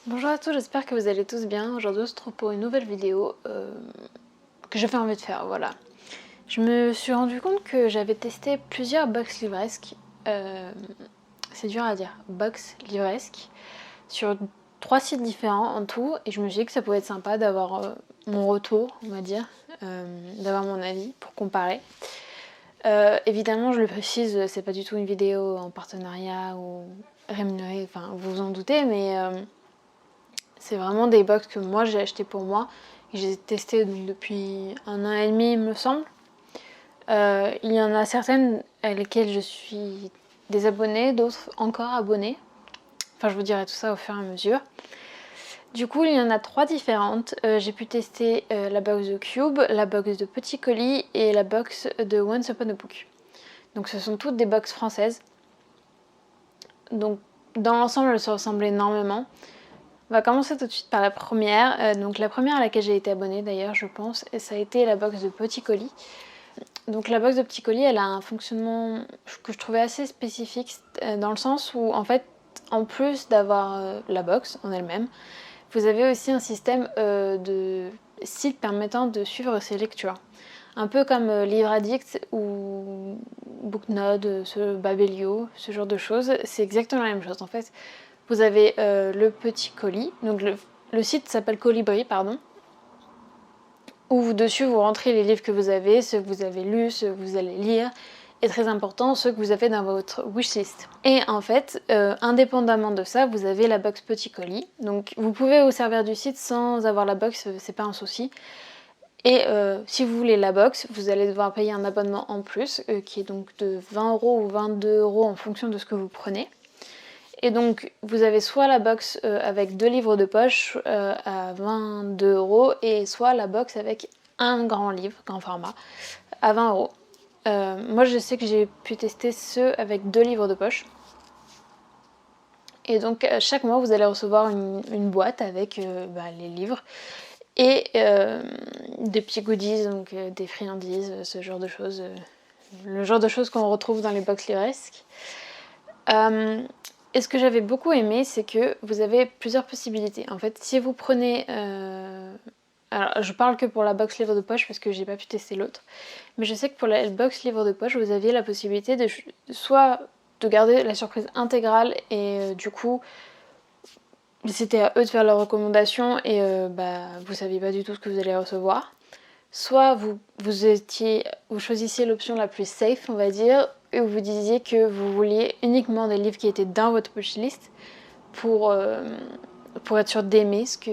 Bonjour à tous, j'espère que vous allez tous bien. Aujourd'hui on se retrouve pour une nouvelle vidéo que j'avais envie de faire, voilà. Je me suis rendu compte que j'avais testé plusieurs box livresques, c'est dur à dire, box livresques, sur 3 sites différents en tout, et je me suis dit que ça pouvait être sympa d'avoir mon retour, on va dire, d'avoir mon avis pour comparer. Évidemment, je le précise, c'est pas du tout une vidéo en partenariat ou rémunérée, enfin vous vous en doutez, mais c'est vraiment des box que moi j'ai acheté pour moi. J'ai testé donc depuis 1 an et demi il me semble. Il y en a certaines à lesquelles je suis désabonnée, d'autres encore abonnées. Enfin je vous dirai tout ça au fur et à mesure. Du coup il y en a 3 différentes. J'ai pu tester la box de Cube, la box de Petit Colis et la box de Once Upon a Book. Donc ce sont toutes des box françaises. Donc dans l'ensemble elles se ressemblent énormément. On va commencer tout de suite par la première. Donc la première à laquelle j'ai été abonnée d'ailleurs je pense, et ça a été la box de Petit Colis. Donc la box de Petit Colis elle a un fonctionnement que je trouvais assez spécifique dans le sens où en fait en plus d'avoir la box en elle-même, vous avez aussi un système de site permettant de suivre ses lectures. Un peu comme Livre Addict ou Booknode, Babelio, ce genre de choses, c'est exactement la même chose en fait. Vous avez le Petit Colis, donc le site s'appelle Colibri, pardon, où dessus vous rentrez les livres que vous avez, ceux que vous avez lus, ceux que vous allez lire, et très important, ceux que vous avez dans votre wishlist. Et en fait, indépendamment de ça, vous avez la box Petit Colis, donc vous pouvez vous servir du site sans avoir la box, c'est pas un souci. Et si vous voulez la box, vous allez devoir payer un abonnement en plus, qui est donc de 20€ ou 22€ en fonction de ce que vous prenez. Et donc vous avez soit la box avec 2 livres de poche à 22€ et soit la box avec un grand livre, grand format, à 20€. Moi je sais que j'ai pu tester ceux avec 2 livres de poche. Et donc chaque mois vous allez recevoir une boîte avec les livres et des petits goodies, donc des friandises, ce genre de choses. Le genre de choses qu'on retrouve dans les box livresques. Et ce que j'avais beaucoup aimé, c'est que vous avez plusieurs possibilités. En fait, si vous prenez... Alors, je parle que pour la box livre de poche parce que j'ai pas pu tester l'autre. Mais je sais que pour la box livre de poche, vous aviez la possibilité de soit de garder la surprise intégrale et du coup, c'était à eux de faire leurs recommandations et vous saviez pas du tout ce que vous allez recevoir. Soit vous choisissiez l'option la plus safe, on va dire, et vous disiez que vous vouliez uniquement des livres qui étaient dans votre wishlist pour être sûr d'aimer ce que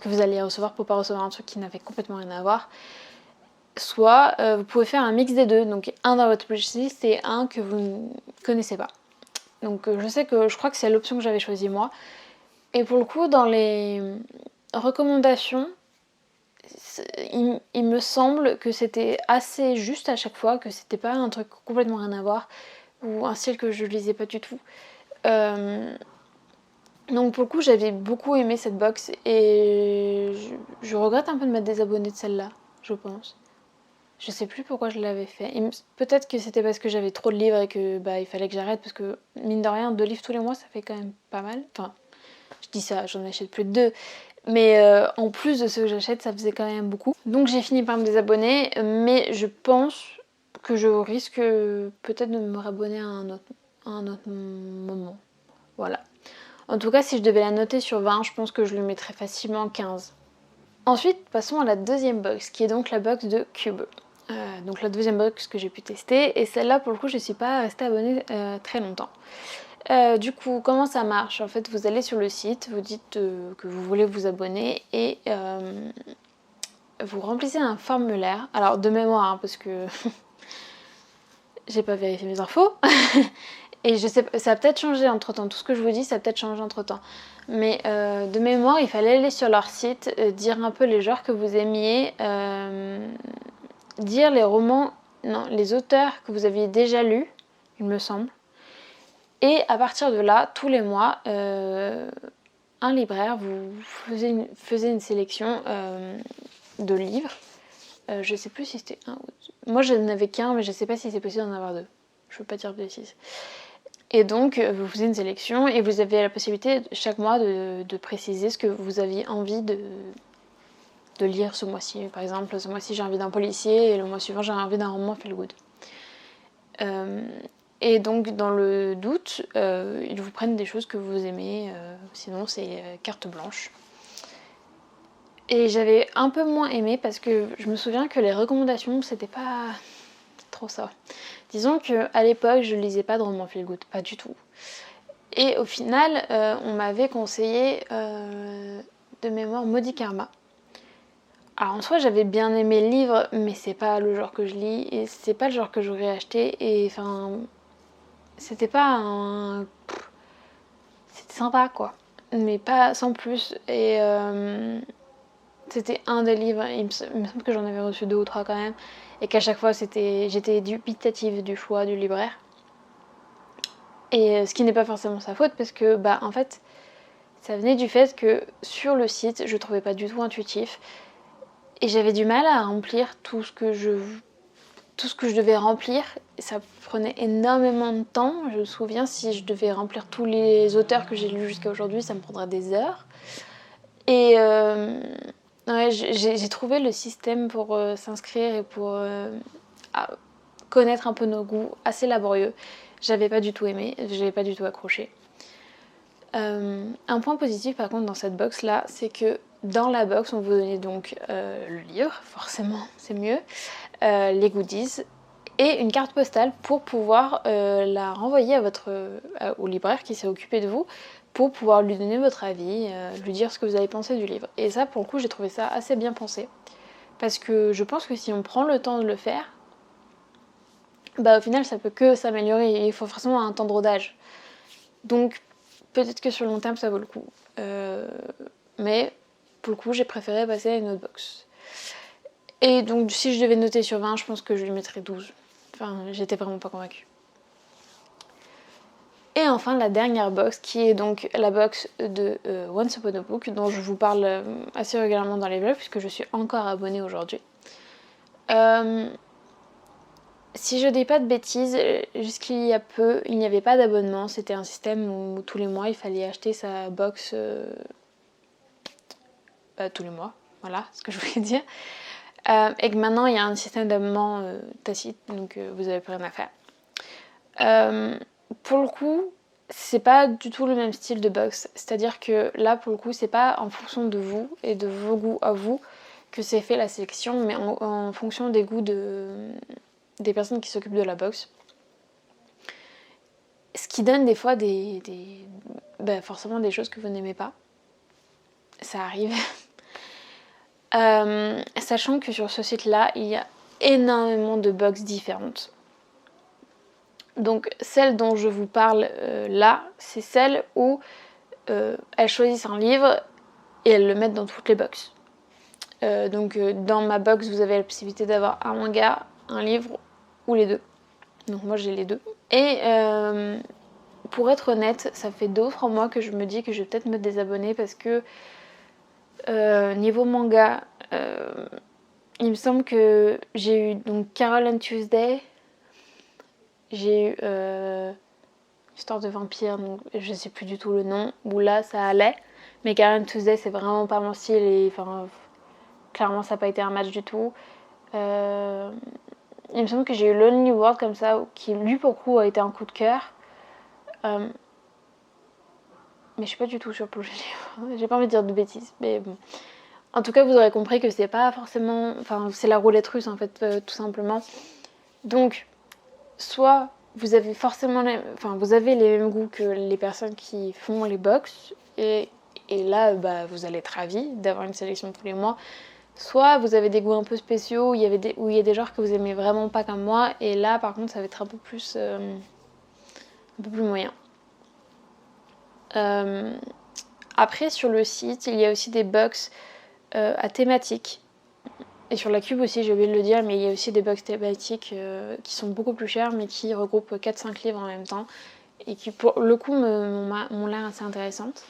vous alliez recevoir pour pas recevoir un truc qui n'avait complètement rien à voir. Soit vous pouvez faire un mix des deux, donc un dans votre wishlist et un que vous ne connaissez pas. Donc je crois que c'est l'option que j'avais choisie moi. Et pour le coup, dans les recommandations, il me semble que c'était assez juste à chaque fois, que c'était pas un truc complètement rien à voir ou un style que je lisais pas du tout. Donc pour le coup j'avais beaucoup aimé cette box et je regrette un peu de m'être désabonnée de celle-là, je pense. Je sais plus pourquoi je l'avais fait. Peut-être que c'était parce que j'avais trop de livres et que il fallait que j'arrête parce que mine de rien 2 livres tous les mois ça fait quand même pas mal. Enfin je dis ça, j'en achète plus de 2. Mais en plus de ce que j'achète, ça faisait quand même beaucoup. Donc j'ai fini par me désabonner, mais je pense que je risque peut-être de me réabonner à un autre moment. Voilà. En tout cas, si je devais la noter sur 20, je pense que je lui mettrais facilement 15. Ensuite, passons à la deuxième box, qui est donc la box de Cube. Donc la deuxième box que j'ai pu tester, et celle-là, pour le coup, je ne suis pas restée abonnée très longtemps. Du coup, comment ça marche? En fait, vous allez sur le site, vous dites que vous voulez vous abonner et vous remplissez un formulaire. Alors, de mémoire, hein, parce que j'ai pas vérifié mes infos. Et je sais, ça a peut-être changé entre temps. Tout ce que je vous dis, ça a peut-être changé entre temps. Mais de mémoire, il fallait aller sur leur site, dire un peu les genres que vous aimiez, dire les romans, non, les auteurs que vous aviez déjà lus, il me semble. Et à partir de là, tous les mois, un libraire vous faisait une sélection de livres. Je sais plus si c'était un ou deux. Moi, je n'avais qu'un, mais je sais pas si c'est possible d'en avoir deux. Je veux pas dire de bêtises. Et donc vous faisiez une sélection et vous avez la possibilité chaque mois de préciser ce que vous aviez envie de lire ce mois-ci. Par exemple, ce mois-ci j'ai envie d'un policier et le mois suivant j'ai envie d'un roman feel good. Et donc dans le doute, ils vous prennent des choses que vous aimez, sinon c'est carte blanche. Et j'avais un peu moins aimé parce que je me souviens que les recommandations c'était pas trop ça. Disons qu'à l'époque je lisais pas de romans feel good, pas du tout. Et au final on m'avait conseillé de mémoire Maudit Karma. Alors en soi j'avais bien aimé le livre mais c'est pas le genre que je lis et c'est pas le genre que j'aurais acheté et enfin c'était pas un... C'était sympa quoi mais pas sans plus et c'était un des livres, il me semble que j'en avais reçu 2 ou 3 quand même et qu'à chaque fois j'étais dubitative du choix du libraire et ce qui n'est pas forcément sa faute parce que bah en fait ça venait du fait que sur le site je trouvais pas du tout intuitif. Et j'avais du mal à remplir tout ce que je devais remplir. Et ça prenait énormément de temps. Je me souviens, si je devais remplir tous les auteurs que j'ai lus jusqu'à aujourd'hui, ça me prendrait des heures. Et ouais, j'ai trouvé le système pour s'inscrire et pour connaître un peu nos goûts assez laborieux. J'avais pas du tout aimé, j'avais pas du tout accroché. Un point positif par contre dans cette box là, c'est que dans la box on vous donnait donc le livre, forcément c'est mieux, les goodies et une carte postale pour pouvoir la renvoyer à au libraire qui s'est occupé de vous pour pouvoir lui donner votre avis, lui dire ce que vous avez pensé du livre. Et ça pour le coup j'ai trouvé ça assez bien pensé parce que je pense que si on prend le temps de le faire, bah au final ça peut que s'améliorer et il faut forcément un temps de rodage. Donc peut-être que sur le long terme ça vaut le coup. Mais pour le coup j'ai préféré passer à une autre box. Et donc si je devais noter sur 20, je pense que je lui mettrais 12. Enfin, j'étais vraiment pas convaincue. Et enfin la dernière box qui est donc la box de Once Upon a Book dont je vous parle assez régulièrement dans les vlogs puisque je suis encore abonnée aujourd'hui. Si je dis pas de bêtises, jusqu'il y a peu, il n'y avait pas d'abonnement. C'était un système où tous les mois, il fallait acheter sa box tous les mois. Voilà ce que je voulais dire. Et que maintenant, il y a un système d'abonnement tacite, donc vous n'avez plus rien à faire. Pour le coup, c'est pas du tout le même style de box. C'est-à-dire que là, pour le coup, c'est pas en fonction de vous et de vos goûts à vous que c'est fait la sélection, mais en fonction des goûts des personnes qui s'occupent de la box. Ce qui donne des fois forcément des choses que vous n'aimez pas. Ça arrive. Sachant que sur ce site-là, il y a énormément de box différentes. Donc celle dont je vous parle là, c'est celle où elles choisissent un livre et elles le mettent dans toutes les box. Donc dans ma box, vous avez la possibilité d'avoir un manga, un livre ou les deux. Donc moi j'ai les deux. Et pour être honnête, ça fait 2 ou 3 mois que je me dis que je vais peut-être me désabonner parce que niveau manga, il me semble que j'ai eu donc Carol and Tuesday, j'ai eu Histoire de vampire, donc je sais plus du tout le nom, où là ça allait, mais Carol and Tuesday c'est vraiment pas mon style et enfin clairement ça n'a pas été un match du tout. Il me semble que j'ai eu Lonely World comme ça, qui lui pour le coup a été un coup de cœur. Mais je suis pas du tout sûre pour le livre. J'ai pas envie de dire de bêtises, mais bon. En tout cas, vous aurez compris que c'est pas forcément... Enfin, c'est la roulette russe en fait, tout simplement. Donc, soit vous avez forcément vous avez les mêmes goûts que les personnes qui font les box, et là, bah, vous allez être ravis d'avoir une sélection tous les mois. Soit vous avez des goûts un peu spéciaux, où il y a des genres que vous aimez vraiment pas comme moi, et là, par contre, ça va être un peu plus moyen. Après, sur le site, il y a aussi des box à thématique. Et sur la Cube aussi, j'ai oublié de le dire, mais il y a aussi des box thématiques qui sont beaucoup plus chères, mais qui regroupent 4-5 livres en même temps, et qui, pour le coup, m'ont l'air assez intéressantes.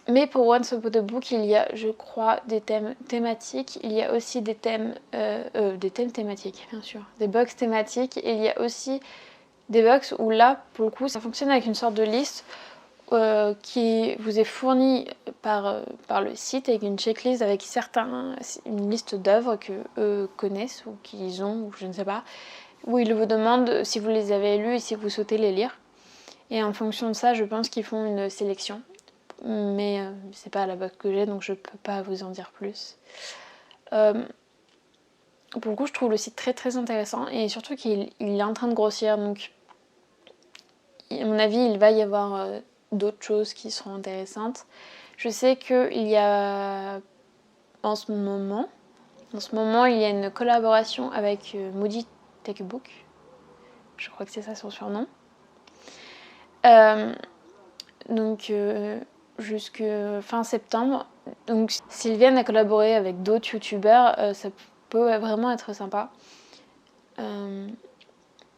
Mais pour Once Upon a Book, il y a, je crois, des thèmes thématiques. Il y a aussi des thèmes thématiques, bien sûr. Des box thématiques. Et il y a aussi des box où là, pour le coup, ça fonctionne avec une sorte de liste qui vous est fournie par le site avec une checklist avec une liste d'œuvres que eux connaissent ou qu'ils ont ou je ne sais pas, où ils vous demandent si vous les avez lues et si vous souhaitez les lire. Et en fonction de ça, je pense qu'ils font une sélection. Mais c'est pas la box que j'ai, donc je peux pas vous en dire plus. Pour le coup, je trouve le site très très intéressant et surtout qu'il est en train de grossir. Donc, à mon avis, il va y avoir d'autres choses qui seront intéressantes. Je sais qu'il y a en ce moment, il y a une collaboration avec Moody Techbook. Je crois que c'est ça son surnom. Donc jusque fin septembre. Donc s'ils viennent à collaborer avec d'autres youtubeurs, ça peut vraiment être sympa.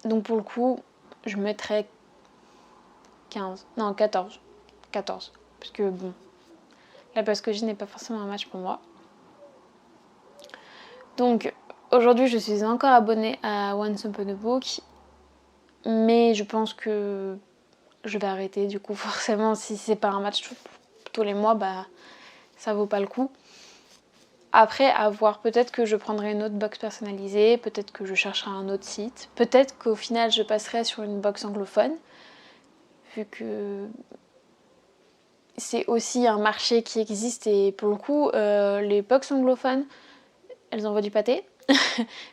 Donc pour le coup, je mettrais 14. Parce que bon, la Bascogie n'est pas forcément un match pour moi. Donc aujourd'hui, je suis encore abonnée à Once Upon a Book. Mais je pense que je vais arrêter du coup forcément si c'est pas un match tous les mois, bah ça vaut pas le coup. Après, à voir, peut-être que je prendrai une autre box personnalisée, peut-être que je chercherai un autre site, peut-être qu'au final je passerai sur une box anglophone, vu que c'est aussi un marché qui existe et pour le coup, les box anglophones, elles envoient du pâté.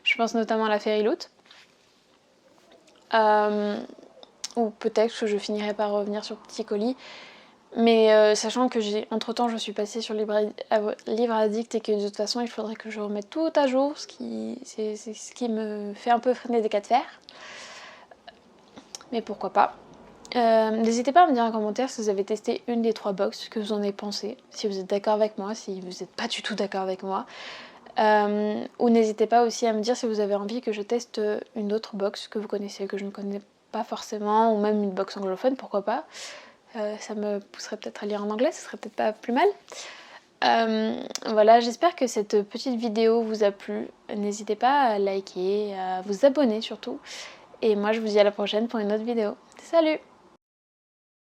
Je pense notamment à la Fairy Loot. Ou peut-être que je finirai par revenir sur Petit Colis. Mais sachant que entre temps je suis passée sur Livre Addict et que de toute façon il faudrait que je remette tout à jour, c'est ce qui me fait un peu freiner des cas de fer. Mais pourquoi pas. N'hésitez pas à me dire en commentaire si vous avez testé une des 3 box, ce que vous en avez pensé, si vous êtes d'accord avec moi, si vous n'êtes pas du tout d'accord avec moi. Ou n'hésitez pas aussi à me dire si vous avez envie que je teste une autre box que vous connaissez, que je ne connais pas forcément, ou même une box anglophone, pourquoi pas. Ça me pousserait peut-être à lire en anglais, ce serait peut-être pas plus mal. Voilà, j'espère que cette petite vidéo vous a plu. N'hésitez pas à liker, à vous abonner surtout. Et moi je vous dis à la prochaine pour une autre vidéo. Salut!